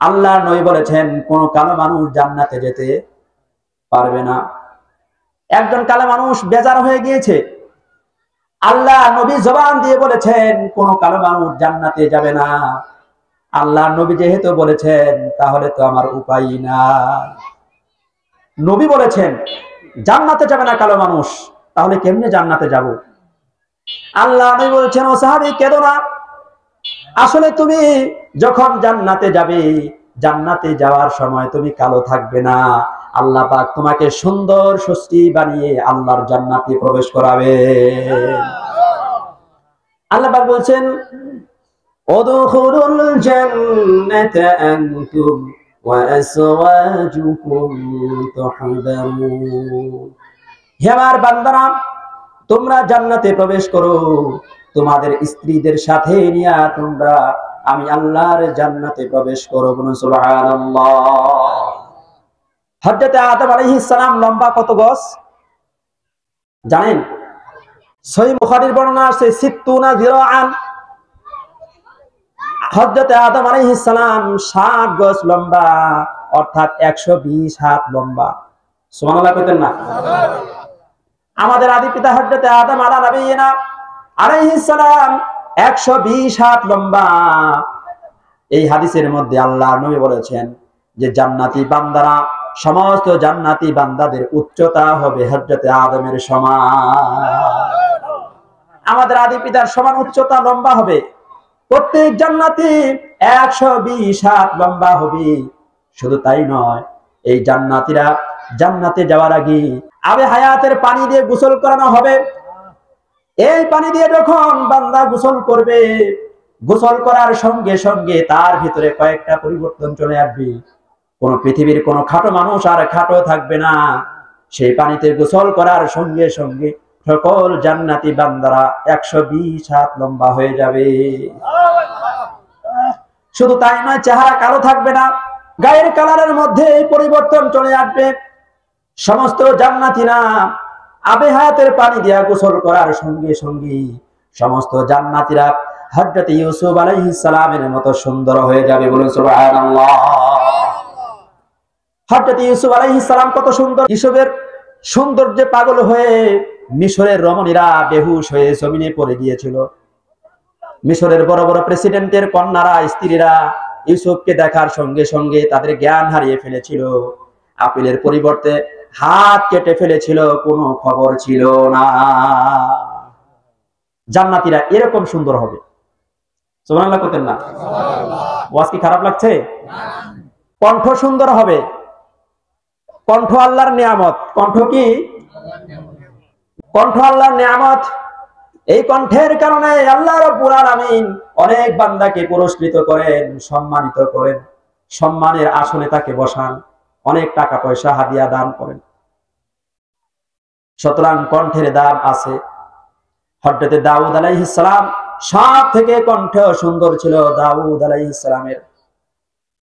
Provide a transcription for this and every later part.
আল্লাহ নবী বলেছেন কোন কালো মানুষ জান্নাতে যেতে পারবে না। একজন কালো মানুষ বেজার হয়ে গিয়েছে, আল্লাহ নবী জবান দিয়ে বলেছেন কোন কালো মানুষ জান্নাতে যাবে না। আল্লাহ নবী যেহেতু বলেছেন তাহলে তো আমার উপায় না। নবী বলেছেন জান্নাতে যাবে না কালো মানুষ, তাহলে কেমনে জান্নাতে যাব? আল্লাহ নবী বলেছেন ও সাহাবী কেঁদো না, আসলে তুমি যখন জান্নাতে যাবে, জান্নাতে যাওয়ার সময় তুমি কালো থাকবে না, আল্লাহ পাক তোমাকে সুন্দর সুষ্টি বানিয়ে আল্লাহর জান্নাতে প্রবেশ করাবে। আল্লাহ পাক বলছেন উদখুলুল জান্নাতা আনতুম ওয়া আসওয়াজুকুম তুহবারুন। হে আমার বান্দারা, তোমরা জান্নাতে প্রবেশ করো, তোমাদের স্ত্রীদের সাথে নিয়ে তোমরা আমি আল্লাহর জান্নাতে প্রবেশ করো। বলুন সুবহানাল্লাহ। হযরত আদম আলাইহিস সালাম লম্বা কত গজ জানেন? সহিহ বুখারীর বর্ণনা আছে 60 যিরাআন। হযরত আদম আলাইহিস সালাম 60 গজ লম্বা, অর্থাৎ 120 হাত লম্বা। সুবহানাল্লাহ কইতেন না? আমাদের আদি পিতা হযরত আদম আলাইহিস সালাম 120 হাত লম্বা। এই হাদিসের মধ্যে আল্লাহ নবী বলেছেন যে জান্নাতি বান্দারা, সমস্ত জান্নাতি বান্দাদের উচ্চতা হবে হযরত আদমের সমান। আমাদের আদি পিতার সমান উচ্চতা লম্বা হবে। প্রত্যেক জান্নাতি 120 হাত লম্বা হবে। শুধু তাই নয়, এই জান্নাতীরা জান্নাতে যাওয়ার আগে আবে হায়াতের পানি দিয়ে গোসল করানো হবে। এই পানি দিয়ে যখন বান্দা গোসল করবে, গোসল করার সঙ্গে সঙ্গে তার ভিতরে কয়েকটা পরিবর্তন চলে আসবে। কোন পৃথিবীর কোন খাটো মানুষ আর খাটো থাকবে না। সেই পানিতে গোসল করার সঙ্গে সঙ্গে সকল জান্নাতি বান্দারা 120 হাত লম্বা হয়ে যাবে। শুধু তাই নয়, চেহারা কালো থাকবে না, গায়ের কালারের মধ্যে পরিবর্তন চলে আসবে। সমস্ত জান্নাতীরা আবে হায়াতের পানি দিয়া গোসল করার সঙ্গে সঙ্গে সমস্ত জান্নাতীরা হযরত ইউসুফ আলাইহিস সালামের মতো সুন্দর হয়ে যাবে। বলুন সুবহানাল্লাহ। হযরত ইউসুফ আলাইহিস সালাম কত সুন্দর, ইউসুফের সৌন্দর্যে পাগল হয়ে মিশরের রমণীরা বেহুশ হয়ে জমিনে পড়ে গিয়েছিল। মিশরের বড় বড় প্রেসিডেন্টের কন্যারা, স্ত্রীরা ইউসুফকে দেখার সঙ্গে সঙ্গে তাদের জ্ঞান হারিয়ে ফেলেছিল। আপেলের পরিবর্তে হাত কেটে ফেলেছিল, কোনো খবর ছিল না। জান্নাতীরা এরকম সুন্দর হবে। সুবহানাল্লাহ কইতেন না? ওয়াজ কি খারাপ লাগছে? কণ্ঠ সুন্দর হবে। কণ্ঠ আল্লাহর নিয়ামত। কণ্ঠ কি? কণ্ঠ আল্লাহর নিয়ামত। এই কণ্ঠের কারণে আল্লাহ রাব্বুল আলামিন অনেক বান্দাকে পুরস্কৃত করেন, সম্মানিত করেন, সম্মানের আসনে তাকে বসান, অনেক টাকা পয়সা হাদিয়া দান করেন। সুতরাং কণ্ঠের দাম আছে। হযরত দাউদ আলাইহিস সালাম সব থেকে কণ্ঠ সুন্দর ছিল দাউদ আলাইহিস সালামের।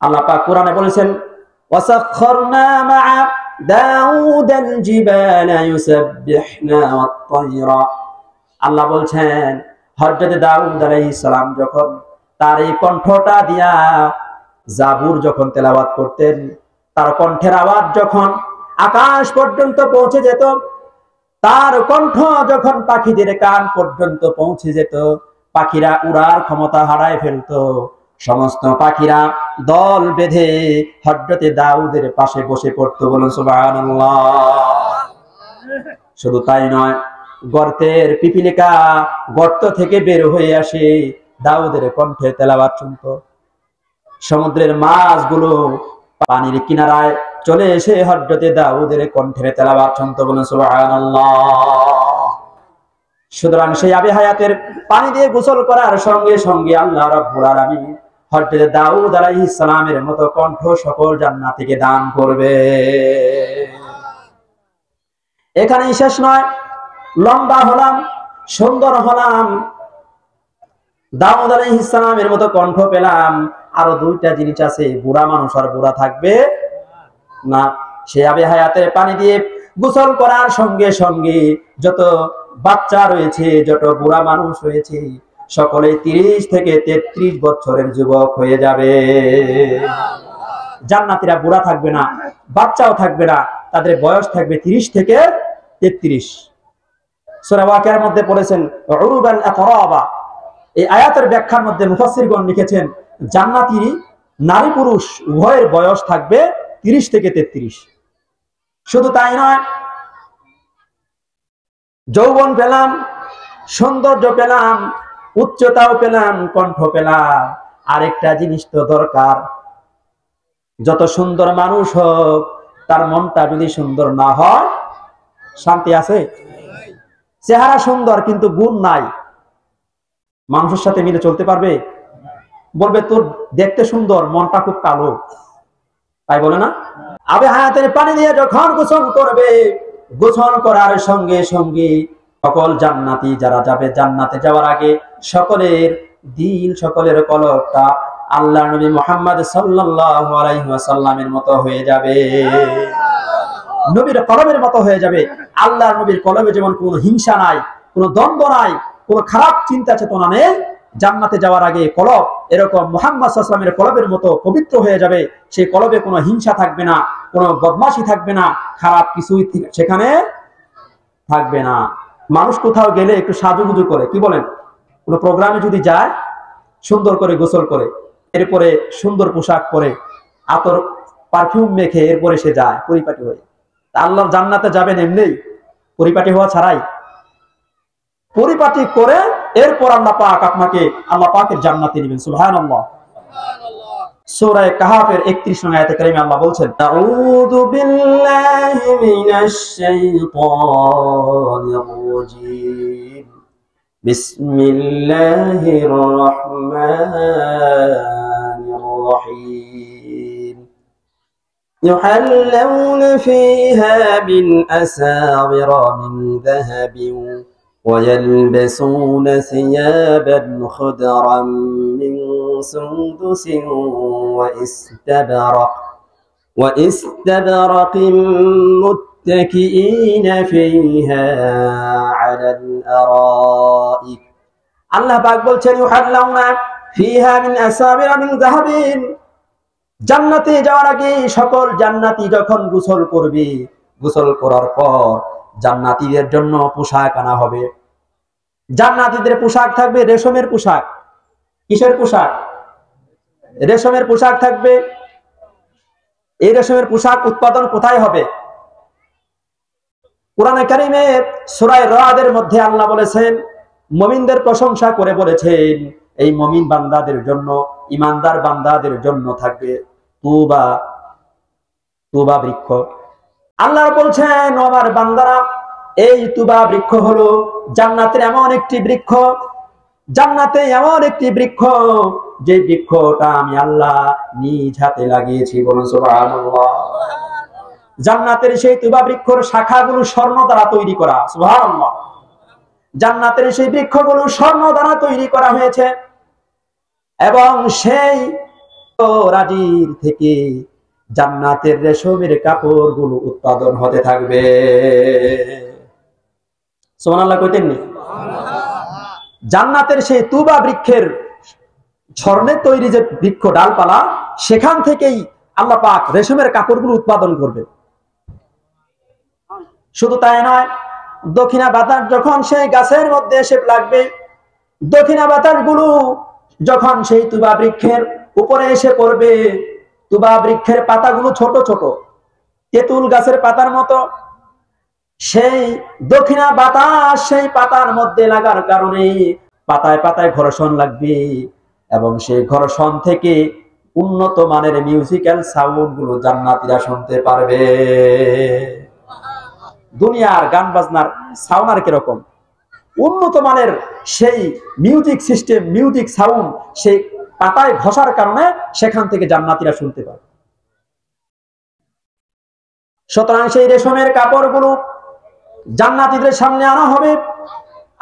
আল্লাহ পাক কোরআনে বলেছেন ওয়াসাখখারনা মা'a দাউদাল জিবালা ইউসাব্বিহনা ওয়াত-তায়রা। আল্লাহ বলছেন হযরত দাউদ আলাইহিস সালাম যখন তার এই কণ্ঠটা দিয়া জাবুর যখন তেলাওয়াত করতেন, তার কণ্ঠের আওয়াজ যখন আকাশ পর্যন্ত পৌঁছে যেত, তার কণ্ঠ যখন পাখিদের কান পর্যন্ত পৌঁছে যেত, পাখিরা উড়ার ক্ষমতা হারায় ফেলতো। সমস্ত পাখিরা দল বেঁধে হযরত দাউদের পাশে বসে পড়তো। বলুন সুবহানাল্লাহ। শুধু তাই নয়, গর্তের পিপিলিকা গর্ত থেকে বের হয়ে আসে দাউদের কণ্ঠে তেলাওয়াত শুনতো। সমুদ্রের মাছগুলো পানির কিনারায় চলে এসে হযরত দাউদের কণ্ঠের তেলাওয়াত শুনতো। বলুন সুবহানাল্লাহ। সুতরাং সেই আবে হায়াতের পানি দিয়ে গোসল করার সঙ্গে সঙ্গে আল্লাহ রাব্বুল আলামিন হযরত দাউদ আলাইহিস সালামের মতো কণ্ঠ সকল জান্নাতীকে দান করবে। এখানেই শেষ নয়, লম্বা হলাম, সুন্দর হলাম, দাউদ আলাইহিস সালামের মতো কণ্ঠ পেলাম, আরো দুইটা জিনিস আছে। বুড়া মানুষ আর বুড়া থাকবে না। সে আবে হায়াতের পানি দিয়ে গোসল করার সঙ্গে সঙ্গে যত বাচ্চা রয়েছে, যত বুড়া মানুষ রয়েছে, সকলে 30 থেকে 33 বছরের যুবক হয়ে যাবে। জান্নাতীরা বুড়া থাকবে না, বাচ্চাও থাকবে না, তাদের বয়স থাকবে 30 থেকে 33। সূরা ওয়াকিয়ার মধ্যে পড়েছেন উরুবান আতরাবা। এই আয়াতের ব্যাখ্যার মধ্যে মুফাসসিরগণ লিখেছেন জান্নাতি নারী পুরুষ উভয়ের বয়স থাকবে 30 থেকে 33। শুধু তাই নয়, যৌবন পেলাম, সৌন্দর্য পেলাম, উচ্চতাও পেলাম, কণ্ঠ পেলাম, আরেকটা জিনিস তো দরকার। যত সুন্দর মানুষ হোক, তার মনটা যদি সুন্দর না হয়, শান্তি আছে? চেহারা সুন্দর কিন্তু গুণ নাই, মানুষের সাথে মিলে চলতে পারবে? বলবে তোর দেখতে সুন্দর, মনটা খুব কালো, তাই বলে না? আবে হায়াতের পানি দিয়ে যখন গোসল করবে, গোসল করার সঙ্গে সঙ্গে সকল জান্নাতি যারা যাবে, জান্নাতে যাওয়ার আগে সকলের দিল, সকলের কলবটা আল্লাহ নবী মুহাম্মদ সাল্লাল্লাহু আলাইহি ওয়াসাল্লামের মতো হয়ে যাবে, নবীর কলবের মতো হয়ে যাবে। আল্লাহর নবীর কলবে যেমন কোনো হিংসা নাই, কোনো দ্বন্দ্ব নাই, কোনো খারাপ চিন্তা চেতনা নেই, জান্নাতে যাওয়ার আগে কলব এরকম মুহাম্মদ সাল্লাল্লাহু আলাইহি ওয়াসাল্লামের কলবের মতো পবিত্র হয়ে যাবে। সেই কলবে কোনো হিংসা থাকবে না, কোনো বদমাশি থাকবে না, খারাপ কিছুই সেখানে থাকবে না। মানুষ কোথাও গেলে একটু সাজুগুজু করে, কি বলেন? কোনো প্রোগ্রামে যদি যায়, সুন্দর করে গোসল করে, এরপরে সুন্দর পোশাক পরে, আতর পারফিউম মেখে এরপরে সে যায় পরিপাটি হয়ে। আল্লাহর জান্নাতে যাবেন এমনি পরিপাটি হওয়া ছাড়াই, পরিপাটি করে এরপর আল্লাহ পাক আপনাকে আল্লাহ পাকের জান্নাতে নেবেন। সুবহানাল্লাহ। সূরা কাহাফের 31 নং আয়াতে কারিমে আল্লাহ বলছেন, আউযু বিল্লাহি মিনাশ শাইতানির রাজীম, বিসমিল্লাহির রহমানির রহিম, ইউহাল্লাউনা ফীহা মিন আসাওিরা মিন যাহাবিন ويلبسون ثيابا خضرا من سندس واستبرق متكئين فيها على الأرائك। আল্লাহ পাক বলছেন ইউহাল্লাউনা ফীহা মিন আসাবিরা মিন যাহাবিন, জান্নাতে যাওয়ার আগে সকল জান্নাতি যখন গোসল করবে, গোসল করার পর জান্নাতীদের জন্য পোশাক আনা হবে। জান্নাতীদের পোশাক থাকবে রেশমের পোশাক। কিসের পোশাক? রেশমের পোশাক থাকবে। এই রেশমের পোশাক উৎপাদন কোথায় হবে? কোরআনে কারিমে সূরা রাদের মধ্যে আল্লাহ বলেছেন, মুমিনদের প্রশংসা করে বলেছেন, এই মুমিন বান্দাদের জন্য, ঈমানদার বান্দাদের জন্য থাকবে তুবা, তুবা বৃক্ষ। আল্লাহ বলছেন, আমার বান্দারা, এই তুবা বৃক্ষ হলো জান্নাতের এমন একটি বৃক্ষ, জান্নাতে এমন একটি বৃক্ষ যে বৃক্ষটা আমি আল্লাহ নিজ হাতে লাগিয়েছি। বলুন সুবহানাল্লাহ। জান্নাতের সেই তুবা বৃক্ষর শাখাগুলো স্বর্ণ দ্বারা তৈরি করা। সুবহানাল্লাহ। জান্নাতের সেই বৃক্ষগুলো স্বর্ণ দ্বারা তৈরি করা হয়েছে এবং সেই রাজির থেকে জান্নাতের রেশমের কাপড়গুলো উৎপাদন হতে থাকবে। সুবহানাল্লাহ কইতেন নি? জান্নাতের সেই তুবা বৃক্ষের স্বর্ণের তৈরি যে বৃক্ষ ডালপালা, সেখান থেকেই আল্লাহ পাক রেশমের কাপড়গুলো উৎপাদন করবে। শুধু তাই নয়, দক্ষিণা বাতাস যখন সেই গাছের মধ্যে এসে লাগবে, দক্ষিণা বাতাসগুলো যখন সেই তুবা বৃক্ষের উপরে এসে পড়বে, তুবা বৃক্ষের পাতাগুলো ছোট ছোট, তেঁতুল গাছের পাতার মতো, সেই দক্ষিণা বাতাস সেই পাতার মধ্যে লাগার কারণে পাতায় পাতায় ঘর্ষণ লাগবে এবং সেই ঘর্ষণ থেকে উন্নত মানের মিউজিক্যাল সাউন্ড গুলো জান্নাতীরা শুনতে পারবে। দুনিয়ার গান বাজনার সাউন্ড আর কিরকম, উন্নত মানের সেই মিউজিক সিস্টেম, মিউজিক সাউন্ড সেই পাতায় ঘষার কারণে সেখান থেকে জান্নাতীরা শুনতে পাবে। সুতরাং সেই রেশমের কাপড়গুলো জান্নাতীদের সামনে আনা হবে।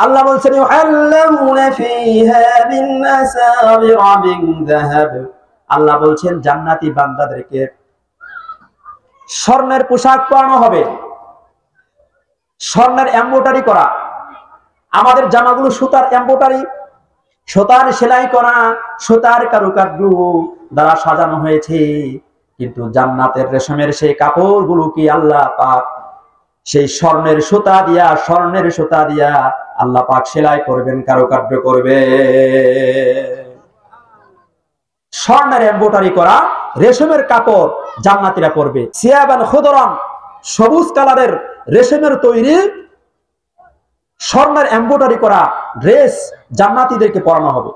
আল্লাহ বলছেন, ইউহাল্লাউনা ফীহা মিন আসাবিরা মিন যাহাব, আল্লাহ বলছেন জান্নাতি বান্দাদেরকে স্বর্ণের পোশাক পরানো হবে, স্বর্ণের এমব্রয়ডারি করা। আমাদের জামাগুলো সুতার এমব্রয়ডারি, সুতার সেলাই করা, সুতার কারুকার্য দ্বারা সাজানো হয়েছে, কিন্তু জান্নাতের রেশমের সেই কাপড়গুলো কি আল্লাহ পাক সেই স্বর্ণের সুতা দিয়া আল্লাহ পাক সেলাই করবেন, কারুকার্য করবে। স্বর্ণের এমব্রয়ডারি করা রেশমের কাপড় জান্নাতীরা পরবে। সিয়াবান খুদরান, সবুজ কালারের রেশমের তৈরি স্বর্ণের এমব্রয়ডারি করা ড্রেস জান্নাতীদেরকে পরানো হবে।